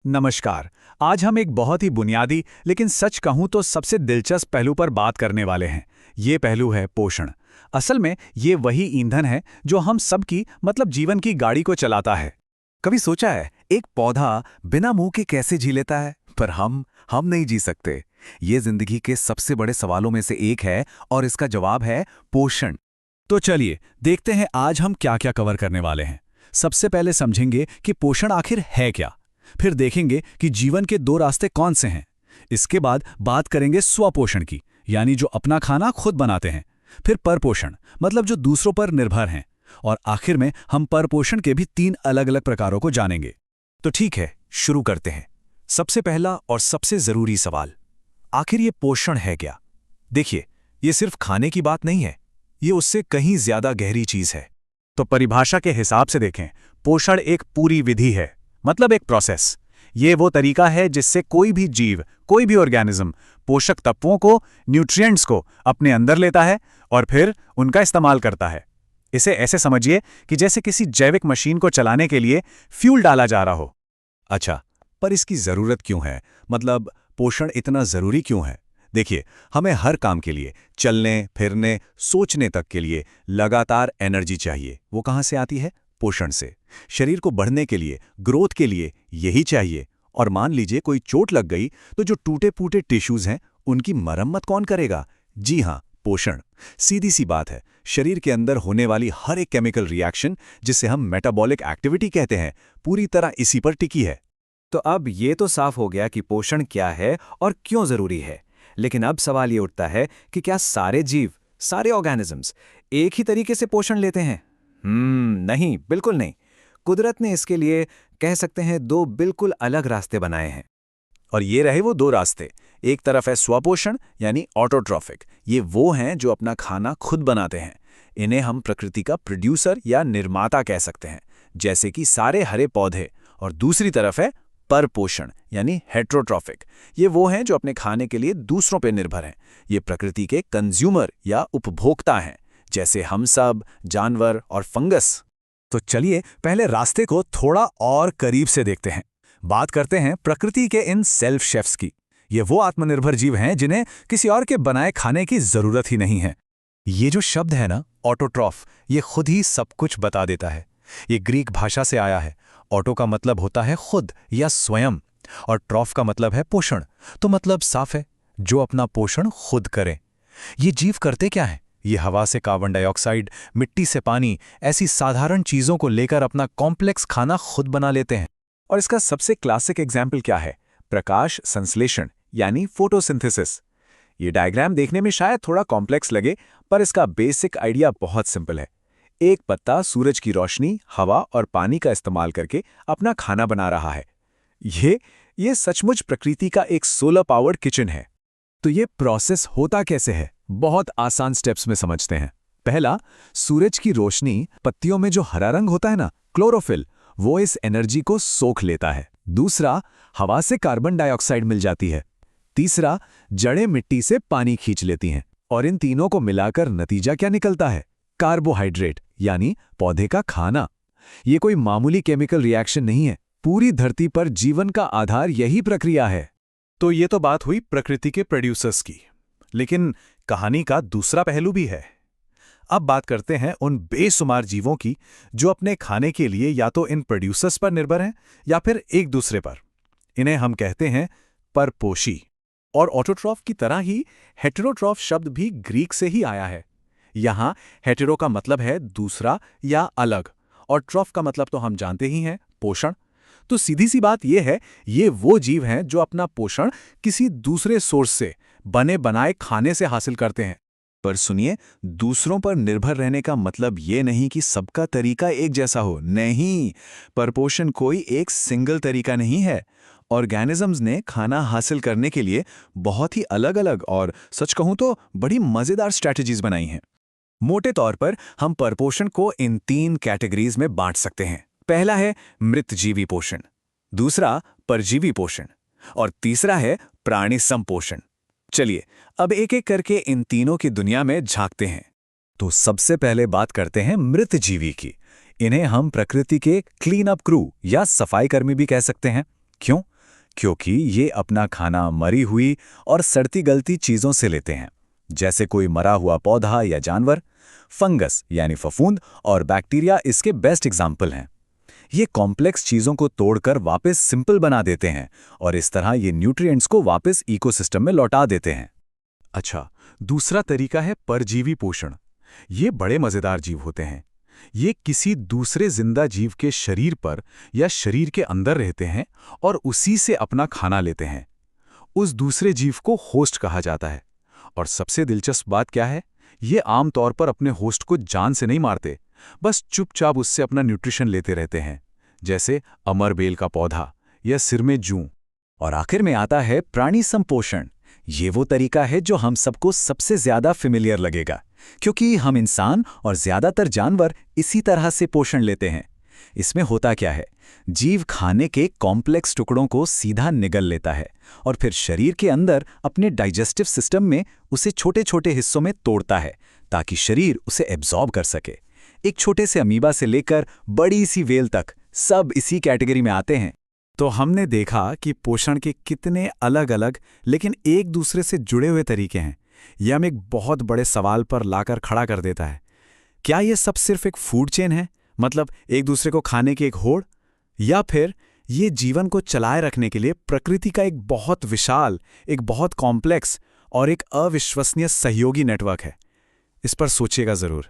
नमस्कार। आज हम एक बहुत ही बुनियादी लेकिन सच कहूं तो सबसे दिलचस्प पहलू पर बात करने वाले हैं। ये पहलू है पोषण। असल में ये वही ईंधन है जो हम सबकी मतलब जीवन की गाड़ी को चलाता है। कभी सोचा है एक पौधा बिना मुंह के कैसे जी लेता है, पर हम नहीं जी सकते। ये जिंदगी के सबसे बड़े सवालों में से एक है और इसका जवाब है पोषण। तो चलिए देखते हैं आज हम क्या क्या कवर करने वाले हैं। सबसे पहले समझेंगे कि पोषण आखिर है क्या। फिर देखेंगे कि जीवन के दो रास्ते कौन से हैं। इसके बाद बात करेंगे स्वपोषण की, यानी जो अपना खाना खुद बनाते हैं। फिर परपोषण मतलब जो दूसरों पर निर्भर हैं। और आखिर में हम परपोषण के भी 3 अलग अलग प्रकारों को जानेंगे। तो ठीक है, शुरू करते हैं। सबसे पहला और सबसे जरूरी सवाल, आखिर ये पोषण है क्या? देखिए, ये सिर्फ खाने की बात नहीं है, ये उससे कहीं ज्यादा गहरी चीज है। तो परिभाषा के हिसाब से देखें, पोषण एक पूरी विधि है, मतलब एक प्रोसेस। ये वो तरीका है जिससे कोई भी जीव, कोई भी ऑर्गेनिज्म पोषक तत्वों को, न्यूट्रिएंट्स को अपने अंदर लेता है और फिर उनका इस्तेमाल करता है। इसे ऐसे समझिए कि जैसे किसी जैविक मशीन को चलाने के लिए फ्यूल डाला जा रहा हो। अच्छा, पर इसकी जरूरत क्यों है? मतलब पोषण इतना जरूरी क्यों है? देखिए, हमें हर काम के लिए, चलने फिरने सोचने तक के लिए लगातार एनर्जी चाहिए। वो कहाँ से आती है? पोषण से। शरीर को बढ़ने के लिए, ग्रोथ के लिए यही चाहिए। और मान लीजिए कोई चोट लग गई तो जो टूटे फूटे टिश्यूज हैं उनकी मरम्मत कौन करेगा? जी हाँ, पोषण। सीधी सी बात है, शरीर के अंदर होने वाली हर एक केमिकल रिएक्शन, जिसे हम मेटाबॉलिक एक्टिविटी कहते हैं, पूरी तरह इसी पर टिकी है। तो अब ये तो साफ हो गया कि पोषण क्या है और क्यों जरूरी है। लेकिन अब सवाल ये उठता है कि क्या सारे जीव, सारे ऑर्गेनिजम्स एक ही तरीके से पोषण लेते हैं? नहीं, बिल्कुल नहीं। कुदरत ने इसके लिए कह सकते हैं 2 बिल्कुल अलग रास्ते बनाए हैं। और ये रहे वो 2 रास्ते। एक तरफ है स्वपोषण यानी ऑटोट्रॉफिक। ये वो हैं जो अपना खाना खुद बनाते हैं। इन्हें हम प्रकृति का प्रोड्यूसर या निर्माता कह सकते हैं, जैसे कि सारे हरे पौधे। और दूसरी तरफ है परपोषण यानी हेट्रोट्रॉफिक। ये वो हैं जो अपने खाने के लिए दूसरों पर निर्भर हैं। ये प्रकृति के कंज्यूमर या उपभोक्ता हैं, जैसे हम सब, जानवर और फंगस। तो चलिए पहले रास्ते को थोड़ा और करीब से देखते हैं। बात करते हैं प्रकृति के इन सेल्फ शेफ्स की। ये वो आत्मनिर्भर जीव हैं जिन्हें किसी और के बनाए खाने की जरूरत ही नहीं है। ये जो शब्द है ना, ऑटोट्रॉफ, ये खुद ही सब कुछ बता देता है। ये ग्रीक भाषा से आया है। ऑटो का मतलब होता है खुद या स्वयं, और ट्रॉफ का मतलब है पोषण। तो मतलब साफ है, जो अपना पोषण खुद करें। ये जीव करते क्या है? ये हवा से कार्बन डाइऑक्साइड, मिट्टी से पानी, ऐसी साधारण चीजों को लेकर अपना कॉम्प्लेक्स खाना खुद बना लेते हैं। और इसका सबसे क्लासिक एग्जाम्पल क्या है? प्रकाश संश्लेषण यानी फोटोसिंथेसिस। ये डायग्राम देखने में शायद थोड़ा कॉम्प्लेक्स लगे, पर इसका बेसिक आइडिया बहुत सिंपल है। एक पत्ता सूरज की रोशनी, हवा और पानी का इस्तेमाल करके अपना खाना बना रहा है। ये सचमुच प्रकृति का एक सोलर पावर्ड किचन है। तो ये प्रोसेस होता कैसे है? बहुत आसान स्टेप्स में समझते हैं। पहला, सूरज की रोशनी, पत्तियों में जो हरा रंग होता है ना, क्लोरोफिल, वो इस एनर्जी को सोख लेता है। दूसरा, हवा से कार्बन डाइऑक्साइड मिल जाती है। तीसरा, जड़ें मिट्टी से पानी खींच लेती हैं। और इन तीनों को मिलाकर नतीजा क्या निकलता है? कार्बोहाइड्रेट यानी पौधे का खाना। ये कोई मामूली केमिकल रिएक्शन नहीं है। पूरी धरती पर जीवन का आधार यही प्रक्रिया है। तो ये तो बात हुई प्रकृति के प्रोड्यूसर्स की, लेकिन कहानी का दूसरा पहलू भी है। अब बात करते हैं उन बेशुमार जीवों की जो अपने खाने के लिए या तो इन प्रोड्यूसर्स पर निर्भर हैं या फिर एक दूसरे पर। इन्हें हम कहते हैं परपोषी। और ऑटोट्रॉफ की तरह ही हेटेरोट्रॉफ शब्द भी ग्रीक से ही आया है। यहां हेटेरो का मतलब है दूसरा या अलग, और ट्रॉफ का मतलब तो हम जानते ही हैं, पोषण। तो सीधी सी बात यह है, ये वो जीव हैं जो अपना पोषण किसी दूसरे सोर्स से, बने बनाए खाने से हासिल करते हैं। पर सुनिए, दूसरों पर निर्भर रहने का मतलब ये नहीं कि सबका तरीका एक जैसा हो। नहीं, परपोषण कोई एक सिंगल तरीका नहीं है। ऑर्गेनिजम्स ने खाना हासिल करने के लिए बहुत ही अलग अलग और सच कहूं तो बड़ी मजेदार स्ट्रैटेजीज बनाई हैं। मोटे तौर पर हम परपोषण को इन 3 कैटेगरीज में बांट सकते हैं। पहला है मृतजीवी पोषण, दूसरा परजीवी पोषण, और तीसरा है प्राणी संपोषण। चलिए अब एक एक करके इन तीनों की दुनिया में झांकते हैं। तो सबसे पहले बात करते हैं मृतजीवी की। इन्हें हम प्रकृति के क्लीन अप क्रू या सफाई कर्मी भी कह सकते हैं। क्यों? क्योंकि ये अपना खाना मरी हुई और सड़ती गलती चीजों से लेते हैं, जैसे कोई मरा हुआ पौधा या जानवर। फंगस यानी फफूंद और बैक्टीरिया इसके बेस्ट एग्जाम्पल हैं। ये कॉम्प्लेक्स चीजों को तोड़कर वापस सिंपल बना देते हैं और इस तरह ये न्यूट्रिएंट्स को वापस इकोसिस्टम में लौटा देते हैं। अच्छा, दूसरा तरीका है परजीवी पोषण। ये बड़े मजेदार जीव होते हैं। ये किसी दूसरे जिंदा जीव के शरीर पर या शरीर के अंदर रहते हैं और उसी से अपना खाना लेते हैं। उस दूसरे जीव को होस्ट कहा जाता है। और सबसे दिलचस्प बात क्या है, ये आमतौर पर अपने होस्ट को जान से नहीं मारते, बस चुपचाप उससे अपना न्यूट्रिशन लेते रहते हैं, जैसे अमर बेल का पौधा या सिर में जूं। और आखिर में आता है प्राणी संपोषण। ये वो तरीका है जो हम सबको सबसे ज्यादा फेमिलियर लगेगा, क्योंकि हम इंसान और ज्यादातर जानवर इसी तरह से पोषण लेते हैं। इसमें होता क्या है, जीव खाने के कॉम्प्लेक्स टुकड़ों को सीधा निगल लेता है और फिर शरीर के अंदर अपने डाइजेस्टिव सिस्टम में उसे छोटे छोटे हिस्सों में तोड़ता है ताकि शरीर उसे एब्जॉर्ब कर सके। एक छोटे से अमीबा से लेकर बड़ी सी वेल तक सब इसी कैटेगरी में आते हैं। तो हमने देखा कि पोषण के कितने अलग अलग लेकिन एक दूसरे से जुड़े हुए तरीके हैं। यह हमें एक बहुत बड़े सवाल पर लाकर खड़ा कर देता है। क्या यह सब सिर्फ एक फूड चेन है, मतलब एक दूसरे को खाने की एक होड़, या फिर ये जीवन को चलाए रखने के लिए प्रकृति का एक बहुत विशाल, एक बहुत कॉम्प्लेक्स और एक अविश्वसनीय सहयोगी नेटवर्क है? इस पर सोचिएगा जरूर।